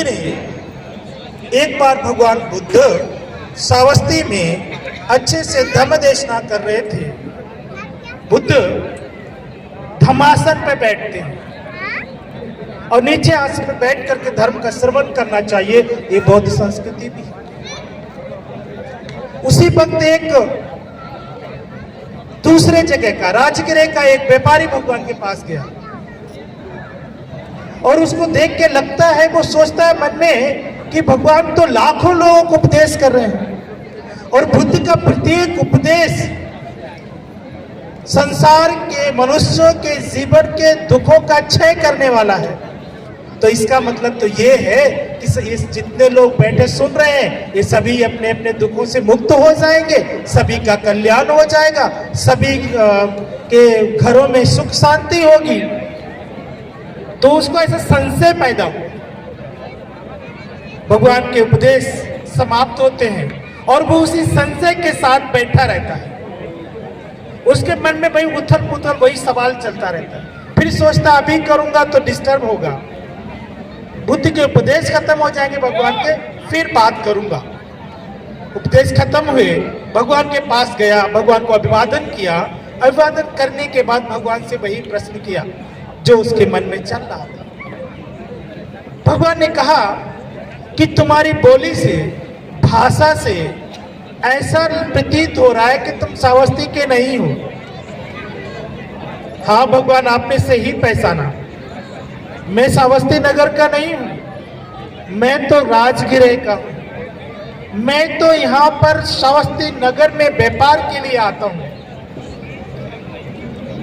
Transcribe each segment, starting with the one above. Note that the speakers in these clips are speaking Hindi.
ने एक बार भगवान बुद्ध श्रावस्ती में अच्छे से धम्म देशना कर रहे थे। बुद्ध धम्मासन पे बैठते हैं और नीचे आसन पे बैठ करके धर्म का श्रवण करना चाहिए, ये बौद्ध संस्कृति भी है। उसी वक्त एक दूसरे जगह का राजगिरे का एक व्यापारी भगवान के पास गया और उसको देख के लगता है, वो सोचता है मन में कि भगवान तो लाखों लोगों को उपदेश कर रहे हैं और बुद्ध का प्रत्येक उपदेश संसार के मनुष्यों के जीवन के दुखों का क्षय करने वाला है। तो इसका मतलब तो ये है कि इस जितने लोग बैठे सुन रहे हैं ये सभी अपने अपने दुखों से मुक्त हो जाएंगे, सभी का कल्याण हो जाएगा, सभी के घरों में सुख शांति होगी। तो उसको ऐसा संशय पैदा हो, भगवान के उपदेश समाप्त होते हैं और वो उसी संशय के साथ बैठा रहता है। उसके मन में भाई उथल पुथल वही सवाल चलता रहता है। फिर सोचता अभी करूंगा तो डिस्टर्ब होगा, बुद्ध के उपदेश खत्म हो जाएंगे भगवान के, फिर बात करूंगा। उपदेश खत्म हुए, भगवान के पास गया, भगवान को अभिवादन किया। अभिवादन करने के बाद भगवान से वही प्रश्न किया जो उसके मन में चल रहा था। भगवान ने कहा कि तुम्हारी बोली से, भाषा से ऐसा प्रतीत हो रहा है कि तुम श्रावस्ती के नहीं हो। हाँ भगवान, आपने सही पहचाना, मैं श्रावस्ती नगर का नहीं हूं, मैं तो राजगिरे का हूं। मैं तो यहाँ पर श्रावस्ती नगर में व्यापार के लिए आता हूं।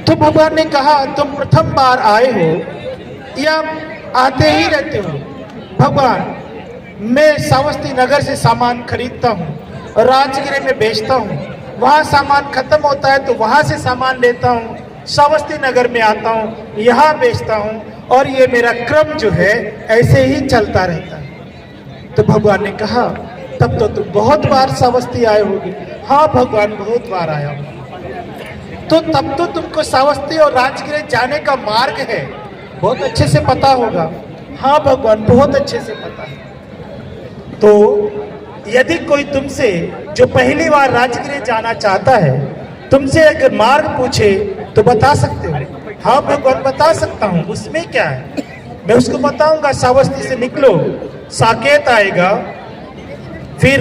तो भगवान ने कहा तुम प्रथम बार आए हो या आते ही रहते हो? भगवान, मैं श्रावस्ती नगर से सामान खरीदता हूँ, राजगिरे में बेचता हूँ, वहाँ सामान खत्म होता है तो वहाँ से सामान लेता हूँ, श्रावस्ती नगर में आता हूँ, यहाँ बेचता हूँ और ये मेरा क्रम जो है ऐसे ही चलता रहता है। तो भगवान ने कहा तब तो तुम बहुत बार श्रावस्ती आए होगे। हाँ भगवान, बहुत बार आया हूँ। तो तब तो तुमको श्रावस्ती और राजगिरे जाने का मार्ग है बहुत अच्छे से पता होगा। हाँ भगवान, बहुत अच्छे से पता है। तो यदि कोई तुमसे जो पहली बार राजगिरे जाना चाहता है, तुमसे अगर मार्ग पूछे तो बता सकते हो? हाँ भगवान, बता सकता हूँ, उसमें क्या है, मैं उसको बताऊंगा। श्रावस्ती से निकलो, साकेत आएगा, फिर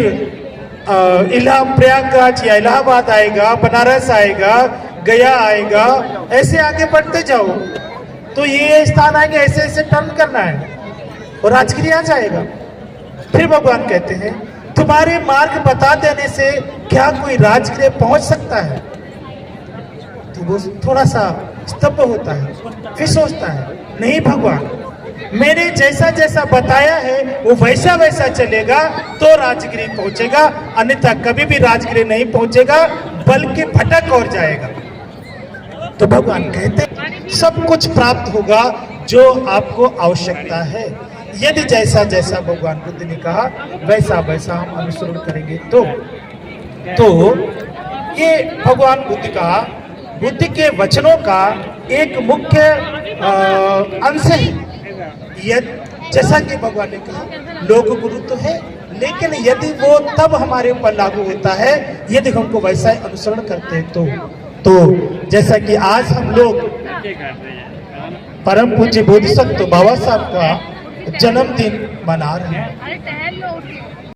प्रयागराज या इलाहाबाद आएगा, बनारस आएगा, गया आएगा, ऐसे आगे बढ़ते जाओ तो ये स्थान आएंगे, ऐसे ऐसे टर्न करना है और राजगिरी आ जाएगा। फिर भगवान कहते हैं तुम्हारे मार्ग बता देने से क्या कोई राजगिरे पहुंच सकता है? तो वो थोड़ा सा स्तब्ध होता है, फिर सोचता है नहीं भगवान, मैंने जैसा जैसा बताया है वो वैसा वैसा चलेगा तो राजगिरी पहुंचेगा, अन्यथा कभी भी राजगिरी नहीं पहुंचेगा बल्कि भटक और जाएगा। तो भगवान कहते हैं सब कुछ प्राप्त होगा जो आपको आवश्यकता है, यदि जैसा जैसा भगवान बुद्ध ने कहा वैसा वैसा हम अनुसरण करेंगे। तो ये भगवान बुद्ध के वचनों का एक मुख्य अंश है। जैसा कि भगवान ने कहा लोक गुरु तो है, लेकिन यदि वो तब हमारे ऊपर लागू होता है यदि हमको वैसा अनुसरण करते हैं तो जैसा कि आज हम लोग परम पूज्य बोधिसत्व बाबा साहब का जन्मदिन मना रहे हैं।